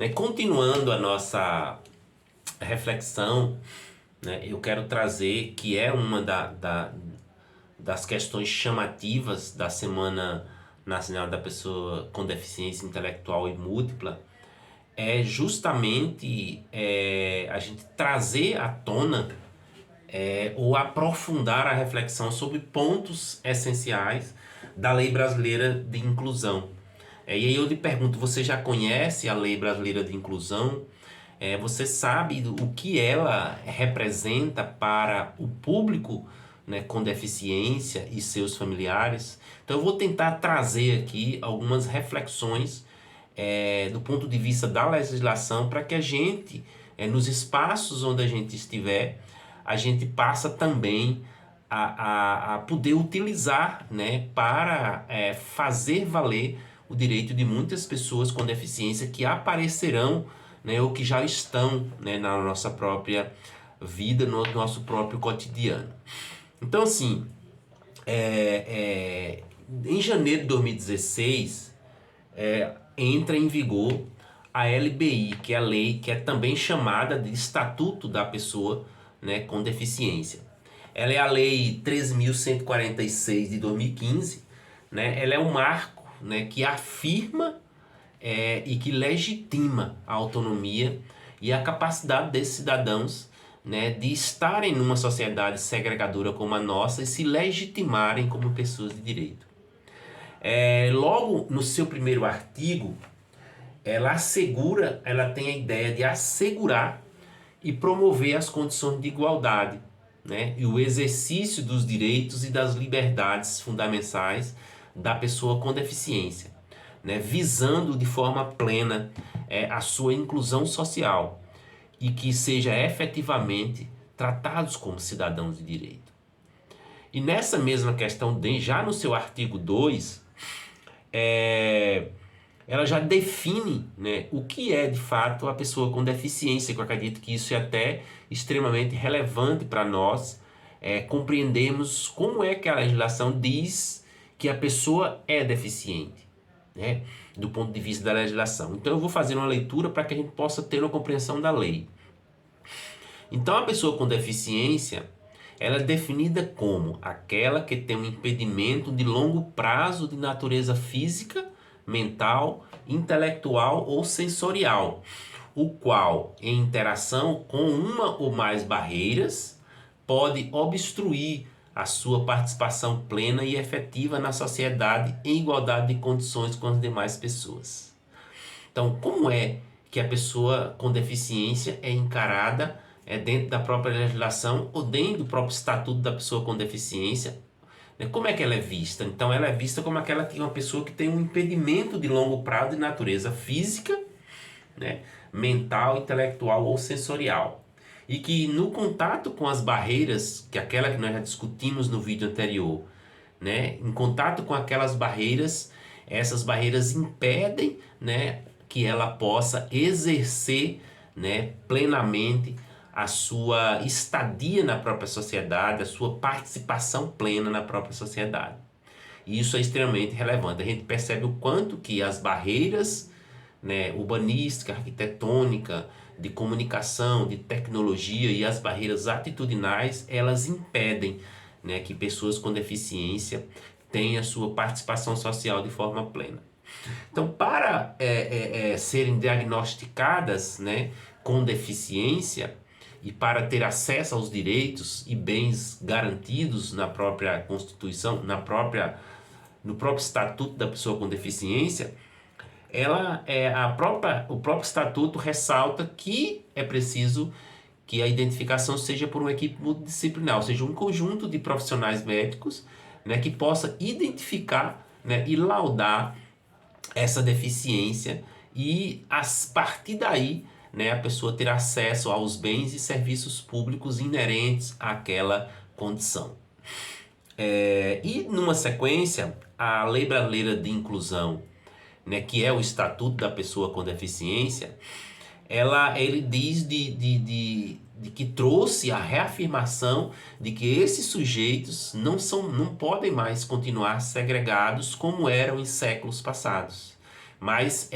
né? Continuando a nossa reflexão, né, eu quero trazer que é uma das questões chamativas da Semana Nacional da Pessoa com Deficiência Intelectual e Múltipla, é justamente a gente trazer à tona ou aprofundar a reflexão sobre pontos essenciais da Lei Brasileira de Inclusão. E aí eu lhe pergunto, você já conhece a Lei Brasileira de Inclusão? Você sabe o que ela representa para o público, né, com deficiência e seus familiares? Então eu vou tentar trazer aqui algumas reflexões do ponto de vista da legislação para que a gente, nos espaços onde a gente estiver, a gente passa também a poder utilizar, né, para fazer valer o direito de muitas pessoas com deficiência que aparecerão, né, ou que já estão, né, na nossa própria vida, no nosso próprio cotidiano. Então, assim, em janeiro de 2016, entra em vigor a LBI, que é a lei que é também chamada de Estatuto da Pessoa, né, com Deficiência. Ela é a Lei 13.146 de 2015, né? Ela é um marco, né, que afirma e que legitima a autonomia e a capacidade desses cidadãos, né, de estarem numa sociedade segregadora como a nossa e se legitimarem como pessoas de direito. Logo no seu primeiro artigo, ela tem a ideia de assegurar e promover as condições de igualdade, né, e o exercício dos direitos e das liberdades fundamentais da pessoa com deficiência, né, visando de forma plena a sua inclusão social e que seja efetivamente tratados como cidadãos de direito. E nessa mesma questão, já no seu artigo 2, ela já define, né, o que é de fato a pessoa com deficiência, que eu acredito que isso é até extremamente relevante para nós compreendermos como é que a legislação diz que a pessoa é deficiente, né, do ponto de vista da legislação. Então eu vou fazer uma leitura para que a gente possa ter uma compreensão da lei. Então a pessoa com deficiência, ela é definida como aquela que tem um impedimento de longo prazo de natureza física, mental, intelectual ou sensorial, o qual, em interação com uma ou mais barreiras, pode obstruir a sua participação plena e efetiva na sociedade em igualdade de condições com as demais pessoas. Então, como é que a pessoa com deficiência é encarada dentro da própria legislação ou dentro do próprio estatuto da pessoa com deficiência? Como é que ela é vista? Então ela é vista como aquela que uma pessoa que tem um impedimento de longo prazo de natureza física, né, mental, intelectual ou sensorial. E que no contato com as barreiras, que é aquela que nós já discutimos no vídeo anterior, né, em contato com aquelas barreiras, essas barreiras impedem, né, que ela possa exercer, né, plenamente a sua estadia na própria sociedade, a sua participação plena na própria sociedade. E isso é extremamente relevante. A gente percebe o quanto que as barreiras, né, urbanística, arquitetônica, de comunicação, de tecnologia e as barreiras atitudinais, elas impedem, né, que pessoas com deficiência tenham a sua participação social de forma plena. Então, para serem diagnosticadas, né, com deficiência e para ter acesso aos direitos e bens garantidos na própria Constituição, no próprio Estatuto da Pessoa com Deficiência, o próprio Estatuto ressalta que é preciso que a identificação seja por uma equipe multidisciplinar, ou seja, um conjunto de profissionais médicos, né, que possa identificar, né, e laudar essa deficiência e a partir daí, né, a pessoa ter acesso aos bens e serviços públicos inerentes àquela condição. E numa sequência, a Lei Brasileira de Inclusão, né, que é o Estatuto da Pessoa com Deficiência, ele diz de que trouxe a reafirmação de que esses sujeitos não podem mais continuar segregados como eram em séculos passados, mas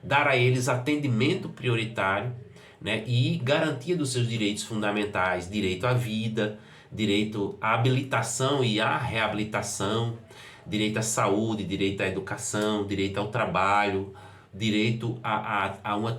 dar a eles atendimento prioritário, né, e garantia dos seus direitos fundamentais, direito à vida, direito à habilitação e à reabilitação, direito à saúde, direito à educação, direito ao trabalho, direito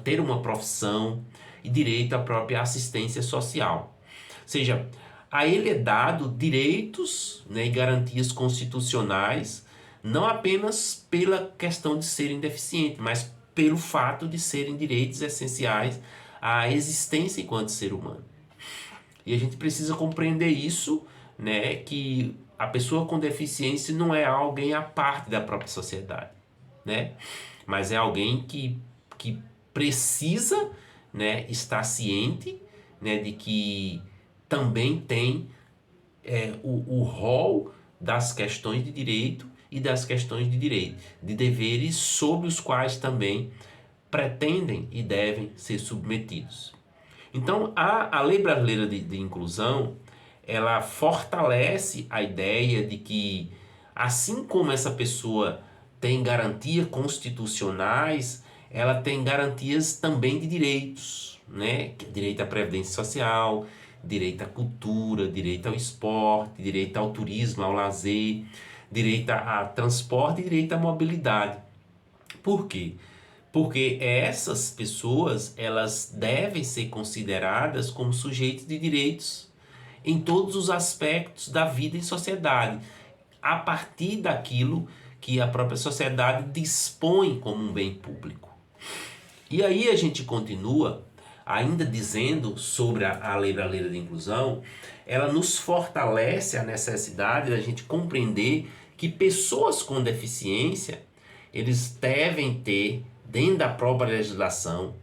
ter uma profissão e direito à própria assistência social. Ou seja, a ele é dado direitos, né, e garantias constitucionais, não apenas pela questão de serem deficientes, mas pelo fato de serem direitos essenciais à existência enquanto ser humano. E a gente precisa compreender isso, né, que a pessoa com deficiência não é alguém à parte da própria sociedade, né, mas é alguém que precisa, né, estar ciente, né, de que também tem o rol das questões de direito e das questões de deveres sobre os quais também pretendem e devem ser submetidos. Então, a Lei Brasileira de Inclusão, ela fortalece a ideia de que, assim como essa pessoa tem garantias constitucionais, ela tem garantias também de direitos, né? Direito à previdência social, direito à cultura, direito ao esporte, direito ao turismo, ao lazer, direito a transporte e direito à mobilidade. Por quê? Porque essas pessoas, elas devem ser consideradas como sujeitos de direitos em todos os aspectos da vida em sociedade, a partir daquilo que a própria sociedade dispõe como um bem público. E aí a gente continua ainda dizendo sobre a Lei Brasileira de Inclusão, ela nos fortalece a necessidade da gente compreender que pessoas com deficiência, eles devem ter, dentro da própria legislação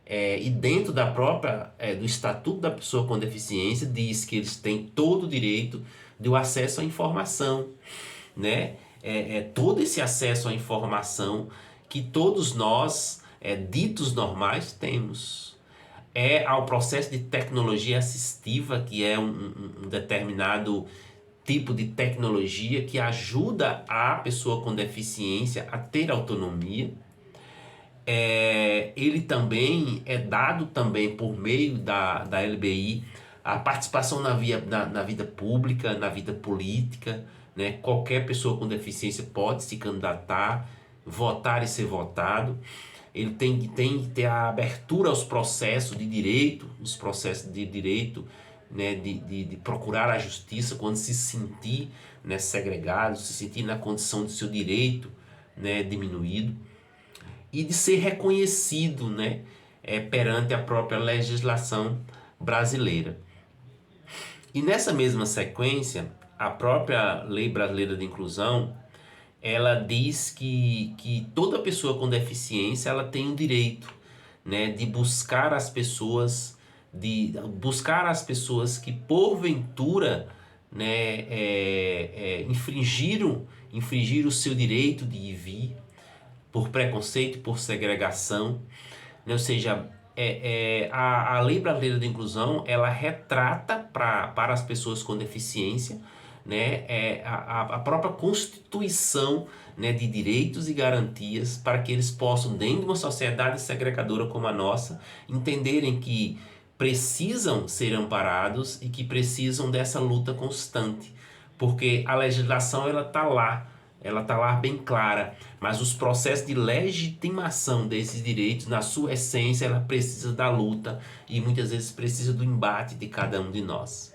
e dentro da própria, do Estatuto da Pessoa com Deficiência, diz que eles têm todo o direito do acesso à informação, né? Todo esse acesso à informação que todos nós, ditos normais, temos. Ao processo de tecnologia assistiva, que é um determinado tipo de tecnologia que ajuda a pessoa com deficiência a ter autonomia. Ele também é dado também por meio da LBI a participação na vida pública, na vida política, né? Qualquer pessoa com deficiência pode se candidatar, votar e ser votado. Ele tem que ter a abertura aos processos de direito, né, de procurar a justiça quando se sentir, né, segregado, se sentir na condição de seu direito, né, diminuído, e de ser reconhecido, né, perante a própria legislação brasileira. E nessa mesma sequência, a própria Lei Brasileira de Inclusão, ela diz que toda pessoa com deficiência, ela tem o direito, né, de buscar as pessoas que porventura, né, infringiram o seu direito de ir e vir por preconceito, por segregação, né? Ou seja, a Lei Brasileira de Inclusão, ela retrata para as pessoas com deficiência, né, a própria constituição, né, de direitos e garantias para que eles possam, dentro de uma sociedade segregadora como a nossa, entenderem que precisam ser amparados e que precisam dessa luta constante, porque a legislação ela está lá bem clara, mas os processos de legitimação desses direitos, na sua essência, ela precisa da luta e muitas vezes precisa do embate de cada um de nós.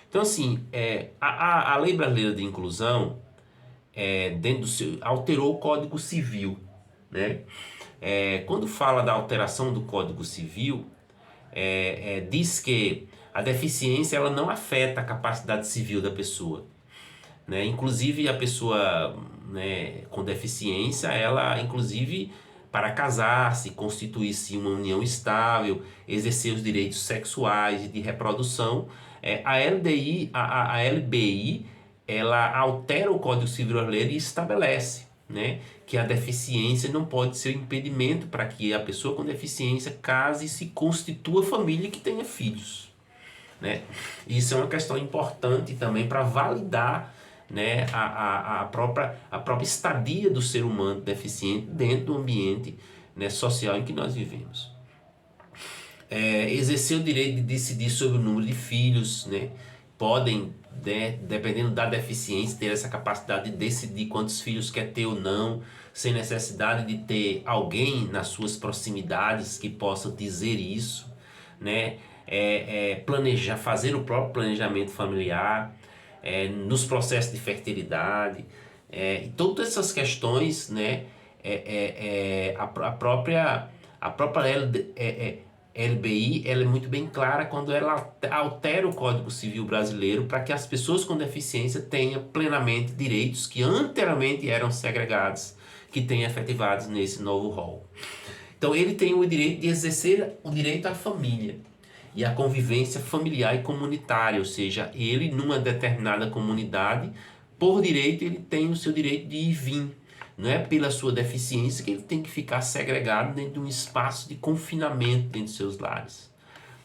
Então, assim, a Lei Brasileira de Inclusão, dentro do seu, alterou o Código Civil, né? Quando fala da alteração do Código Civil, diz que a deficiência ela não afeta a capacidade civil da pessoa, né? Inclusive a pessoa, né, com deficiência, ela inclusive para casar-se, constituir-se uma união estável, exercer os direitos sexuais e de reprodução, a LBI ela altera o Código Civil brasileiro e estabelece, né, que a deficiência não pode ser um impedimento para que a pessoa com deficiência case e se constitua família que tenha filhos, né? Isso é uma questão importante também para validar, né, a própria estadia do ser humano deficiente dentro do ambiente, né, social em que nós vivemos. Exercer o direito de decidir sobre o número de filhos, né, podem, né, dependendo da deficiência, ter essa capacidade de decidir quantos filhos quer ter ou não, sem necessidade de ter alguém nas suas proximidades que possa dizer isso, né? Planejar, fazer o próprio planejamento familiar, nos processos de fertilidade, e todas essas questões, né? A própria LBI, ela é muito bem clara quando ela altera o Código Civil brasileiro para que as pessoas com deficiência tenham plenamente direitos que anteriormente eram segregados, que tenham efetivados nesse novo rol. Então ele tem o direito de exercer o direito à família e à convivência familiar e comunitária, ou seja, ele numa determinada comunidade, por direito, ele tem o seu direito de ir e vir. Não é pela sua deficiência que ele tem que ficar segregado dentro de um espaço de confinamento dentro de seus lares.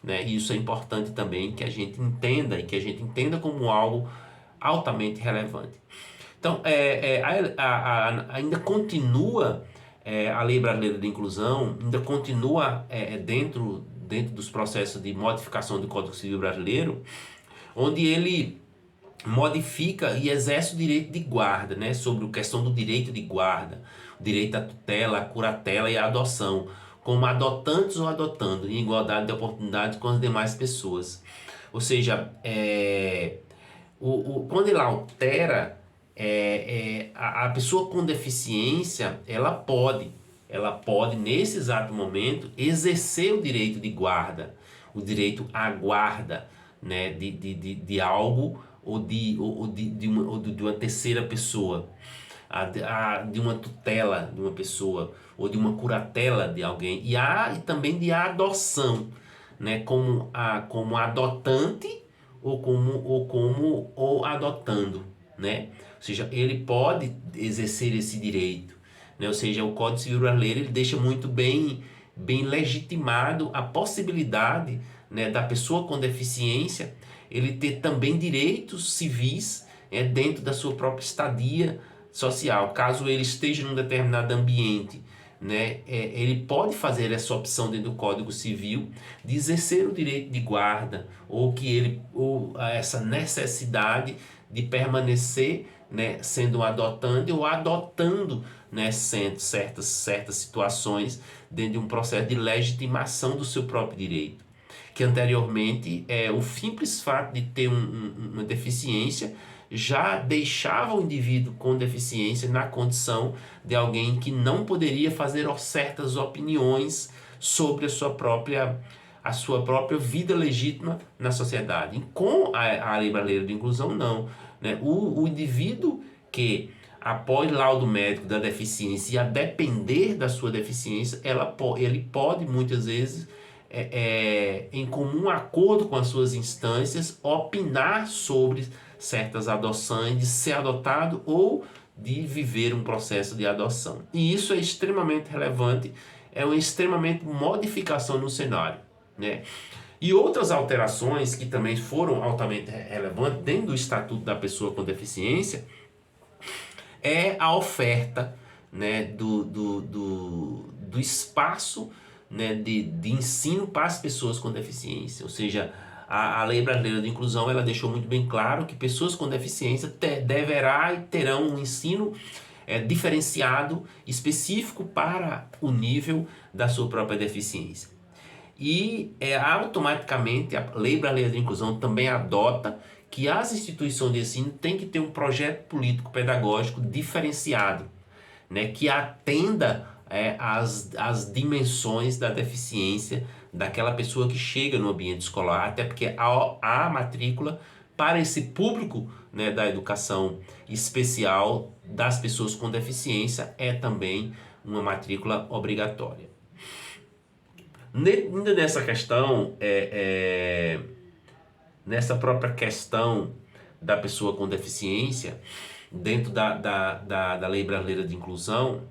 Né? E isso é importante também que a gente entenda, e que a gente entenda como algo altamente relevante. Então, ainda continua a Lei Brasileira de Inclusão, ainda continua dentro dos processos de modificação do Código Civil Brasileiro, onde ele modifica e exerce o direito de guarda, né, sobre a questão do direito de guarda, o direito à tutela, à curatela e à adoção, como adotantes ou adotando, em igualdade de oportunidade com as demais pessoas. Ou seja, quando ele altera, a pessoa com deficiência, ela pode, nesse exato momento, exercer o direito de guarda, o direito à guarda, né, de algo ou de uma terceira pessoa, de uma tutela de uma pessoa, ou de uma curatela de alguém, e também de adoção, né, como adotante ou adotando, né? Ou seja, ele pode exercer esse direito, né? Ou seja, o Código Civil Brasileiro ele deixa muito bem legitimado a possibilidade, né, da pessoa com deficiência ele ter também direitos civis dentro da sua própria estadia social. Caso ele esteja num determinado ambiente, né, ele pode fazer essa opção dentro do Código Civil de exercer o direito de guarda, ou essa necessidade de permanecer, né, sendo adotante ou adotando, né, sendo certas situações dentro de um processo de legitimação do seu próprio direito. Que anteriormente o simples fato de ter uma deficiência já deixava o indivíduo com deficiência na condição de alguém que não poderia fazer certas opiniões sobre a sua própria vida legítima na sociedade. E com a Lei Brasileira de Inclusão, não. Né? O indivíduo que, após laudo médico da deficiência e a depender da sua deficiência, ele pode muitas vezes, em comum acordo com as suas instâncias, opinar sobre certas adoções, de ser adotado ou de viver um processo de adoção. E isso é extremamente relevante, é uma extremamente modificação no cenário, né? E outras alterações que também foram altamente relevantes dentro do Estatuto da Pessoa com Deficiência é a oferta, né, do espaço, né, de ensino para as pessoas com deficiência. Ou seja, a Lei Brasileira de Inclusão ela deixou muito bem claro que pessoas com deficiência deverá e terão um ensino diferenciado, específico para o nível da sua própria deficiência. E automaticamente a Lei Brasileira de Inclusão também adota que as instituições de ensino têm que ter um projeto político-pedagógico diferenciado, né, que atenda as dimensões da deficiência daquela pessoa que chega no ambiente escolar, até porque a matrícula para esse público, né, da educação especial das pessoas com deficiência é também uma matrícula obrigatória. Ainda nessa questão, nessa própria questão da pessoa com deficiência, dentro da Lei Brasileira de Inclusão,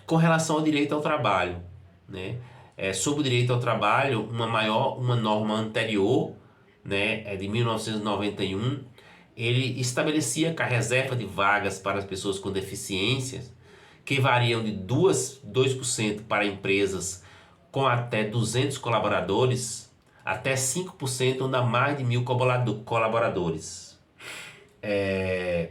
com relação ao direito ao trabalho, né? Sobre o direito ao trabalho, uma norma anterior, né, de 1991, ele estabelecia que a reserva de vagas para as pessoas com deficiências, que variam de 2% para empresas com até 200 colaboradores, até 5% onde há mais de 1.000 colaboradores.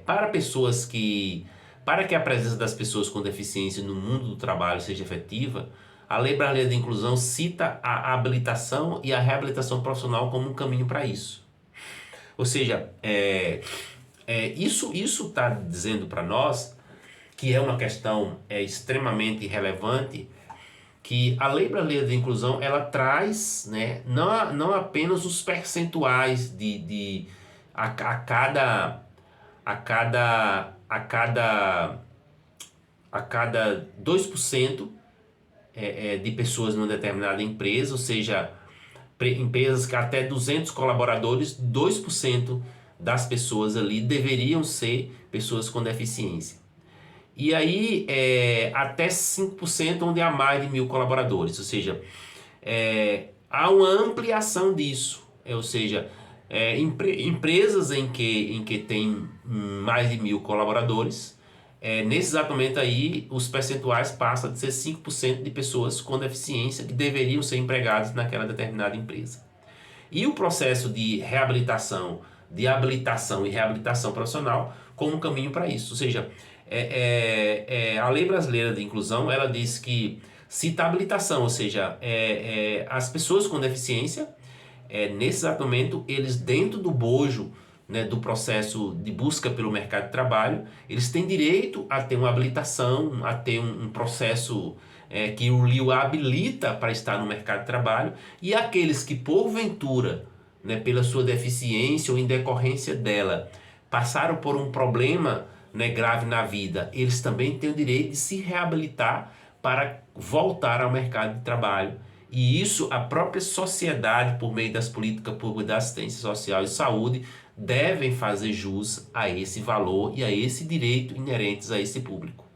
Para que a presença das pessoas com deficiência no mundo do trabalho seja efetiva, a Lei Brasileira de Inclusão cita a habilitação e a reabilitação profissional como um caminho para isso. Ou seja, isso está dizendo para nós que é uma questão extremamente relevante, que a Lei Brasileira de Inclusão ela traz, né, não apenas os percentuais a cada a cada a cada a cada 2% de pessoas numa determinada empresa, ou seja, empresas que até 200 colaboradores, 2% das pessoas ali deveriam ser pessoas com deficiência. E aí, até 5% onde há mais de 1.000 colaboradores, ou seja, há uma ampliação disso, ou seja, empresas em que tem mais de 1.000 colaboradores, nesse exato momento aí, os percentuais passam de ser 5% de pessoas com deficiência que deveriam ser empregadas naquela determinada empresa. E o processo de reabilitação, de habilitação e reabilitação profissional como um caminho para isso. Ou seja, a Lei Brasileira de Inclusão, ela diz que cita a habilitação, ou seja, as pessoas com deficiência, nesse exato momento, eles dentro do bojo, né, do processo de busca pelo mercado de trabalho, eles têm direito a ter uma habilitação, a ter um processo que o habilita para estar no mercado de trabalho, e aqueles que porventura, né, pela sua deficiência ou em decorrência dela, passaram por um problema, né, grave na vida, eles também têm o direito de se reabilitar para voltar ao mercado de trabalho. E isso a própria sociedade, por meio das políticas públicas da assistência social e saúde, devem fazer jus a esse valor e a esse direito inerentes a esse público.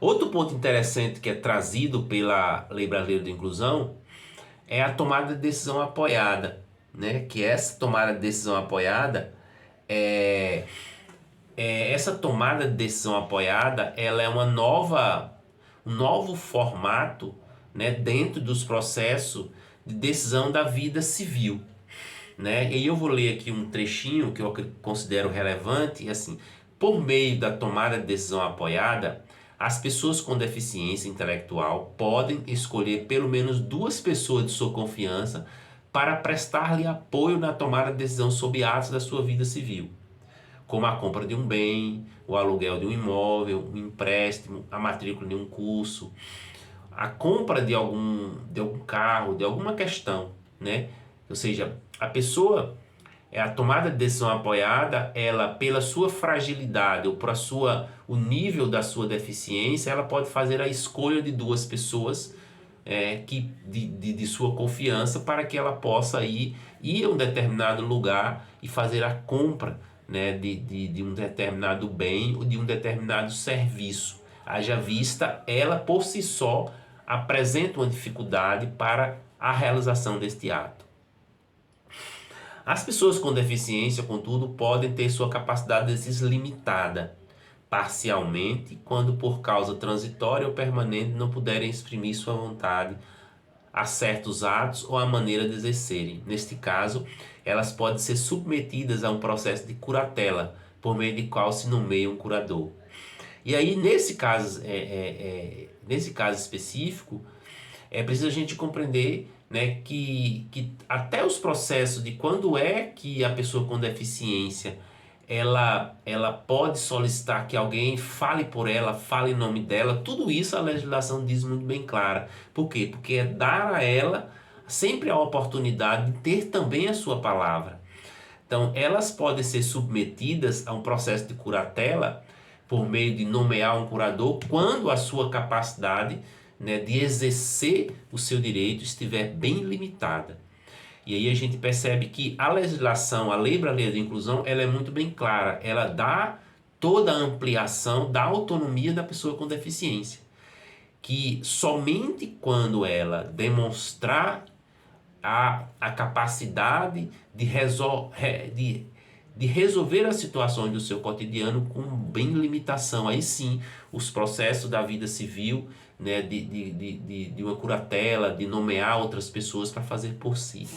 Outro ponto interessante que é trazido pela Lei Brasileira de Inclusão é a tomada de decisão apoiada, né? Que essa tomada de decisão apoiada essa tomada de decisão apoiada, ela é um novo formato, né, dentro dos processos de decisão da vida civil, né? E eu vou ler aqui um trechinho que eu considero relevante, assim, por meio da tomada de decisão apoiada, as pessoas com deficiência intelectual podem escolher pelo menos 2 pessoas de sua confiança para prestar-lhe apoio na tomada de decisão sobre atos da sua vida civil, como a compra de um bem, o aluguel de um imóvel, um empréstimo, a matrícula de um curso, a compra de algum carro, de alguma questão, né? Ou seja, a pessoa, a tomada de decisão apoiada, ela pela sua fragilidade ou para o nível da sua deficiência, ela pode fazer a escolha de 2 pessoas de sua confiança para que ela possa ir a um determinado lugar e fazer a compra, né, de um determinado bem ou de um determinado serviço. Haja vista, ela por si só apresenta uma dificuldade para a realização deste ato. As pessoas com deficiência, contudo, podem ter sua capacidade de decisão limitada, parcialmente, quando por causa transitória ou permanente não puderem exprimir sua vontade a certos atos ou a maneira de exercerem. Neste caso, elas podem ser submetidas a um processo de curatela, por meio de qual se nomeia um curador. E aí, nesse caso específico, é preciso a gente compreender, né, que até os processos de quando é que a pessoa com deficiência ela pode solicitar que alguém fale por ela, fale em nome dela, tudo isso a legislação diz muito bem clara. Por quê? Porque é dar a ela sempre a oportunidade de ter também a sua palavra. Então, elas podem ser submetidas a um processo de curatela por meio de nomear um curador quando a sua capacidade, né, de exercer o seu direito estiver bem limitada. E aí a gente percebe que a legislação, a Lei Brasileira de Inclusão, ela é muito bem clara. Ela dá toda a ampliação da autonomia da pessoa com deficiência. Que somente quando ela demonstrar a capacidade de de resolver as situações do seu cotidiano com bem limitação. Aí sim, os processos da vida civil, né, de uma curatela, de nomear outras pessoas para fazer por si.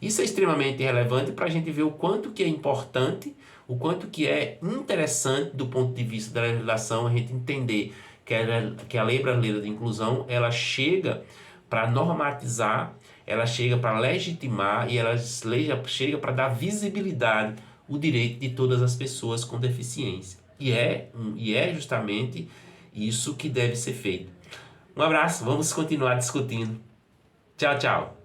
Isso é extremamente relevante para a gente ver o quanto que é importante, o quanto que é interessante do ponto de vista da legislação, a gente entender que a Lei Brasileira de Inclusão, ela chega para normatizar, ela chega para legitimar e ela chega para dar visibilidade o direito de todas as pessoas com deficiência. E é justamente isso que deve ser feito. Um abraço, vamos continuar discutindo. Tchau, tchau.